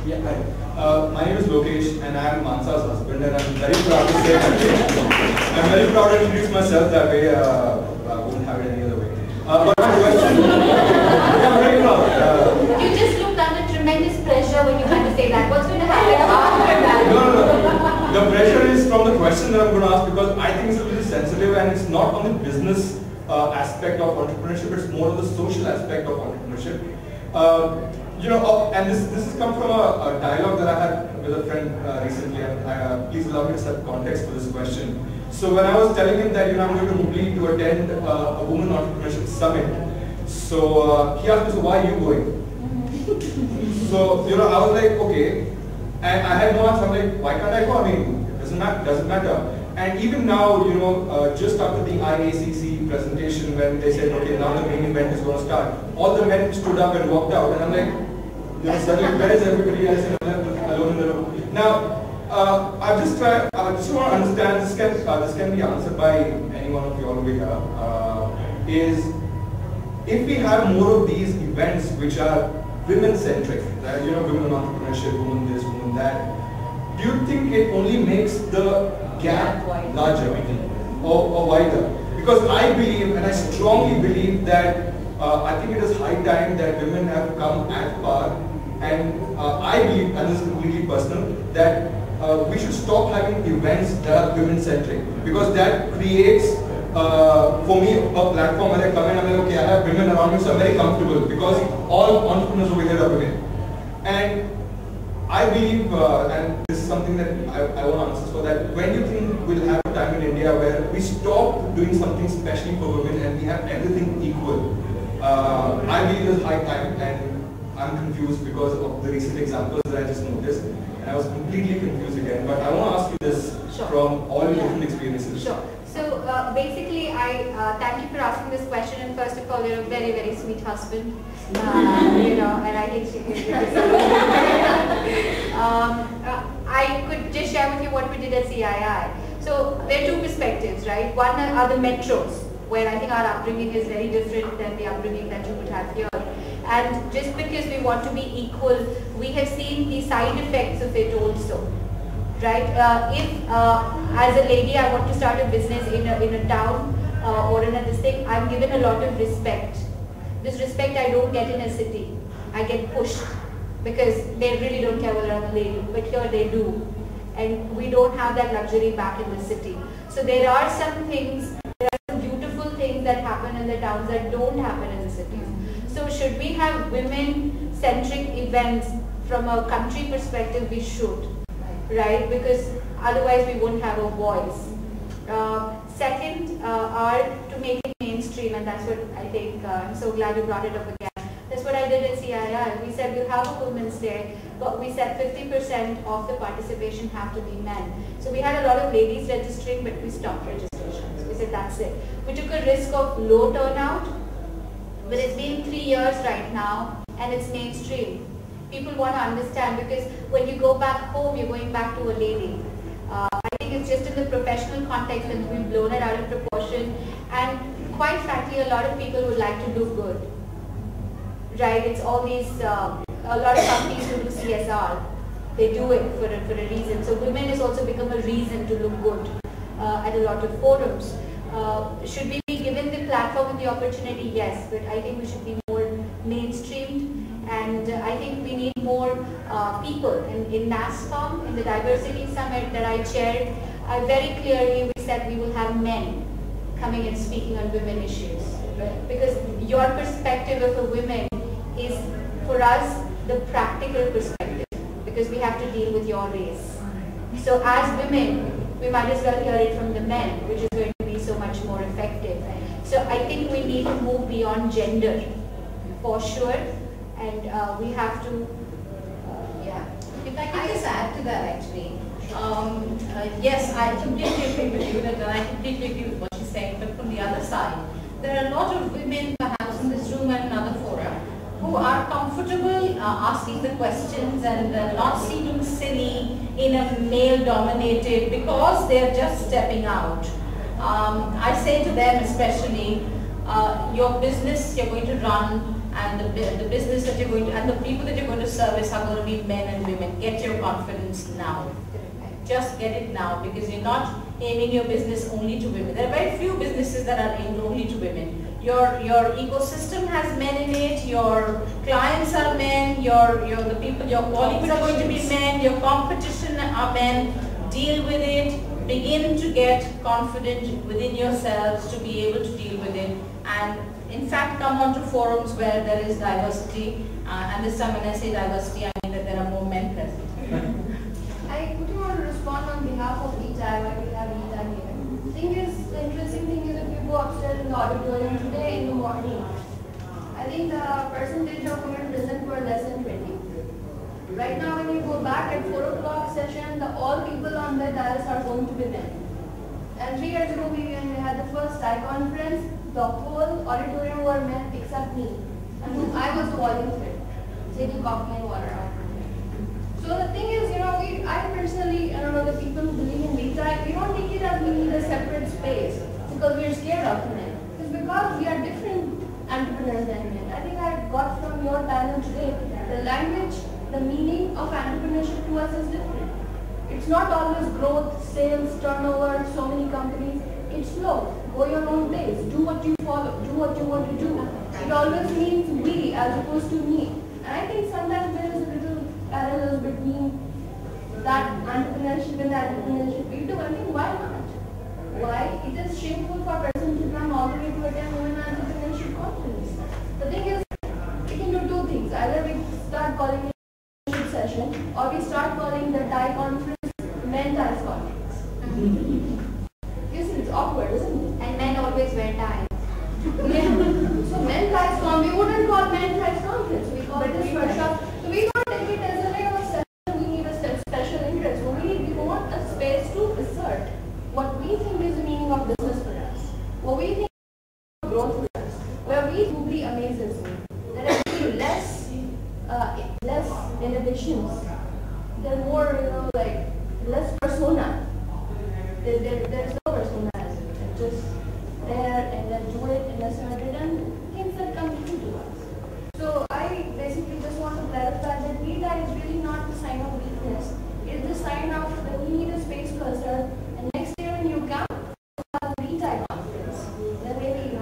Yeah, hi. My name is Lokesh and I am Mansa's husband, and I'm very proud to say that I'm very proud to introduce myself that way. I wouldn't have it any other way. But my question, I'm very proud. You just looked under tremendous pressure when you had to say that. What's going to happen after that? No. The pressure is from the question that I'm going to ask, because I think it's a little sensitive and it's not on the business aspect of entrepreneurship, it's more on the social aspect of entrepreneurship. And this has come from a dialogue that I had with a friend recently, and please allow me to set context for this question. So when I was telling him that I'm going to Hubli to attend a women entrepreneurship summit, so he asked me, so why are you going? So I was like, okay, and I had no answer. I'm like, why can't I go? I mean, it doesn't matter. And even now, just after the IACC presentation, when they said, okay, now the main event is going to start, all the men stood up and walked out, and I'm like, suddenly where is everybody else alone in the room? Now, I just want to understand, this can be answered by any one of you all over here, is if we have more of these events which are women-centric, right? Women entrepreneurship, women this, women that, do you think it only makes the gap larger or wider? Because I believe, and I strongly believe that I think it is high time that women have come at par, and I believe, and this is completely personal, that we should stop having events that are women-centric, because that creates, for me, a platform where I come in and I'm like, okay, I have women around me, so I'm very comfortable, because all entrepreneurs over here are women. And I believe, and this is something that I want answers for, that when do you think we'll have a time in India where we stop doing something specially for women and we have everything equal? I believe it's high time, and I'm confused because of the recent examples that I just noticed, and I was completely confused again. But I want to ask you this from all your different experiences. Sure. So basically, I thank you for asking this question. And first of all, you're a very, very sweet husband. And I think I could just share with you what we did at CII. So there are two perspectives, right? One are the metros, where I think our upbringing is very different than the upbringing that you would have here. And just because we want to be equal, we have seen the side effects of it also, right? If as a lady I want to start a business in a town or in a district, I'm given a lot of respect. This respect I don't get in a city. I get pushed because they really don't care whether I'm a lady, but here they do. And we don't have that luxury back in the city. So there are some things, there are some beautiful things that happen in the towns that don't happen in the cities. So should we have women-centric events from a country perspective? We should, right? Because otherwise we won't have a voice. Second, are to make it mainstream, and that's what I think, I'm so glad you brought it up again. That's what I did at CII. We said we'll have a Women's Day, but we said 50% of the participation have to be men. So we had a lot of ladies registering, but we stopped registrations. We said that's it. We took a risk of low turnout, but it's been 3 years right now, and it's mainstream. People want to understand, because when you go back home, you're going back to a lady. I think it's just in the professional context that we've blown it out of proportion, and quite frankly, a lot of people would like to look good, right? It's all these, a lot of companies who do CSR, they do it for a reason. So women has also become a reason to look good at a lot of forums. Should we be given the platform and the opportunity? Yes, but I think we should be more mainstreamed, and I think we need more people. In NASCOM, in the Diversity Summit that I chaired, I very clearly we said we will have men coming and speaking on women issues, because your perspective of a woman is, for us, the practical perspective, because we have to deal with your race. So as women, we might as well hear it from the men, which is going to be so much more effective. So I think we need to move beyond gender, for sure, and we have to, If I can just add to that, actually. Yes, I completely agree with you, and I completely agree with what she's saying, but from the other side, there are a lot of women perhaps in this room and another forum who are comfortable asking the questions and not seeming silly in a male-dominated, because they're just stepping out. I say to them especially, your business you're going to run, and the business that you're going to, and the people that you're going to service are going to be men and women. Get your confidence now. Just get it now, because you're not aiming your business only to women. There are very few businesses that are aimed only to women. Your ecosystem has men in it, your clients are men, the people, your colleagues are going to be men, your competition are men. Deal with it. Begin to get confident within yourselves to be able to deal with it, and in fact come onto forums where there is diversity, and this time when I say diversity I mean that there are more men present. I would want to respond on behalf of ETI, why we have ETI here. The interesting thing is if you go upstairs in the auditorium today in the morning, I think the percentage of women present were less than 20. Right now when you go back at 4 o'clock session, all people on the dais are going to be men. And 3 years ago when we had the first TiECon conference, the whole auditorium were men except me. And I was the volunteer, taking coffee and water out. So the thing is, I personally, I don't know, the people who believe in VTI, we don't take it as we need a separate space because we are scared of men. It's because we are different entrepreneurs than men. I think I got from your panel today, the language, the meaning of entrepreneurship to us is different. It's not always growth, sales, turnover, so many companies. It's slow. Go your own pace. Do what you follow. Do what you want to do. It always means we as opposed to me. And I think sometimes there is a little parallels between that entrepreneurship and the entrepreneurship we do. I mean, why not? Why? It is shameful for a person to come all the way to attend women entrepreneurship conference. The thing is, we can do 2 things. Either we start calling it session, or we start calling the TiE conference men TiEs conference. It's awkward, isn't it? And men always wear ties. So men TiEs conference, we wouldn't call men TiEs conference. We call this workshop. So we don't take it as a way of a session. We need a special interest. We want a space to assert what we think is the meaning of business for us. What we think is growth for us. Where we truly amazes me. There are actually less inhibitions. There are more, less persona. There's no persona. It's just there and then do it and assert it and things that come easy to us. So I basically just want to clarify that VTI is really not the sign of weakness. It's the sign of that we need a space to assert. And next year when you come, we'll have a VTI conference. Then maybe, you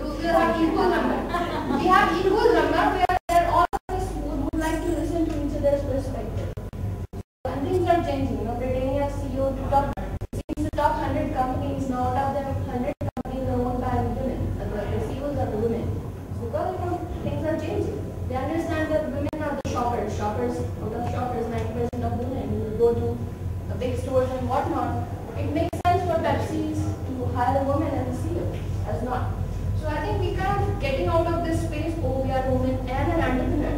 will have equal number. We have equal number where all of us would like to listen to each other's perspective. And things are changing. Britannia CEO seems the top 100 companies, now out of them 100 companies are owned by women. The CEOs are the women. Because things are changing. They understand that women are the shoppers. Shoppers, 90% of women will go to the big stores and whatnot. It makes sense for Pepsi's to hire a woman as a CEO, as not. So I think we kind of getting out of this space, oh we are women and an entrepreneur.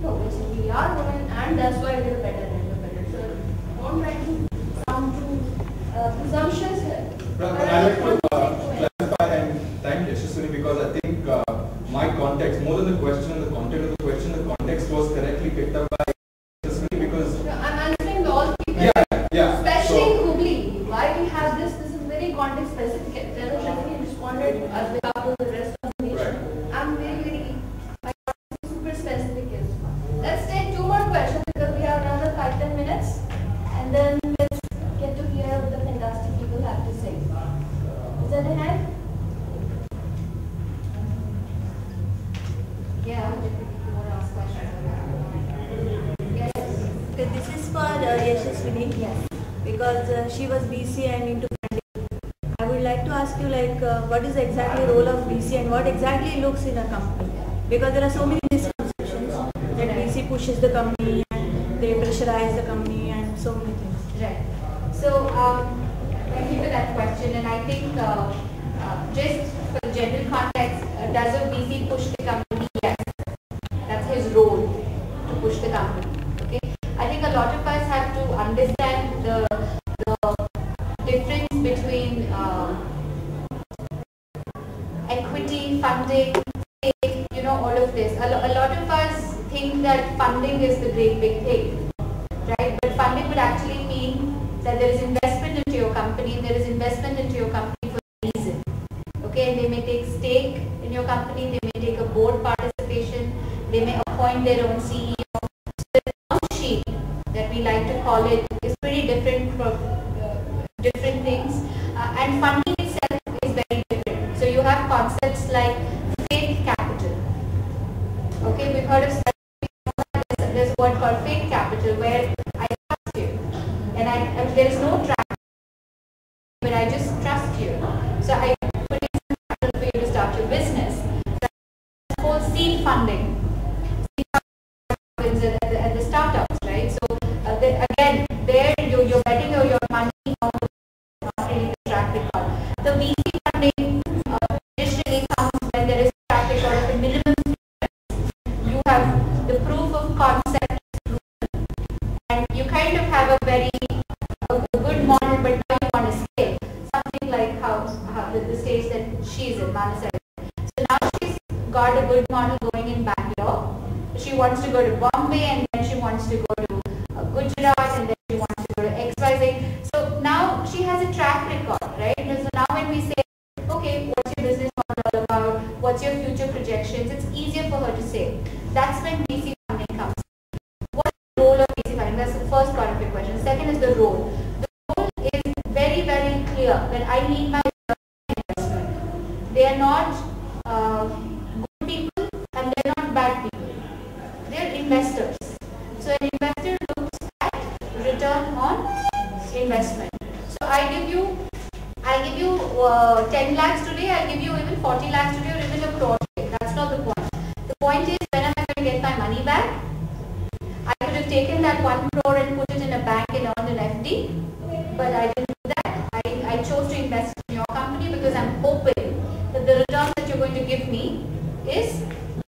No, we are women and that's why we're better and entrepreneur. So don't try to sound too presumptuous here. I'd like to clarify and thank Yashaswini because I think my context, more than the question and the content of the question, the context was correctly picked up by Yashaswini because... No, I'm answering to all people. Yeah. Especially in Hubli. Why we have this is very context specific. Yashaswini responded as we have to the rest of the nation. I'm very, my context is super specific. Let's take 2 more questions because we have another 5-10 minutes. And then let's get to hear what the fantastic people have to say. Is that a hand? Yeah, you want to ask questions? Yes. Okay, this is for Yashaswini. Yes. Because she was BC and into funding. I would like to ask you what is exactly the role of BC and what exactly looks in a company? Because there are so many misconceptions that BC pushes the company and they pressurize the company and so many things. Right. So, thank you for that question, and I think just for the general context, does a VC push the company? Yes. That's his role, to push the company. Okay. I think a lot of us have to understand the difference between equity, funding, all of this. A lot of us think that funding is the great big thing, right? But funding would actually mean that there is investment into your company, there is investment into your company for a reason. Okay, and they may take stake in your company, they may They may appoint their own CEO. So the term sheet that we like to call it is pretty different from different things, and funding itself is very different. So you have concepts like faith capital. Okay, we've heard of there's a word called faith capital where I trust you, and there is no track, but I just trust you. So I put in some capital for you to start your business. That's called seed funding. Seed funding happens at the startups, right? So again, there you're betting your money on not really the track record. The VC funding traditionally comes when there is a track record of a minimum. You have the proof of concept, and you kind of have a very good model, but now you want to scale. Something like how the stage that she's in, Manasa. So now she's got a good model going in Bangalore. She wants to go to Bombay, and then she wants to go to Gujarat, and then she wants to go to XYZ. So now she has a track record, right? So now when we say, okay, what's your business model all about? What's your future projections? It's easier for her to say. That's when VC funding comes. What's the role of VC funding? That's the first part of your question. The second is the role. The role is very, very clear that I need my investment. They are not good people and they're not bad people. They're investors. So an investor looks at return on investment. So I give you 10 lakhs today, I give you even 40 lakhs today, or even a crore today. That's not the point. The point is, when am I going to get my money back? I could have taken that 1 crore and put it in a bank and earned an FD, but I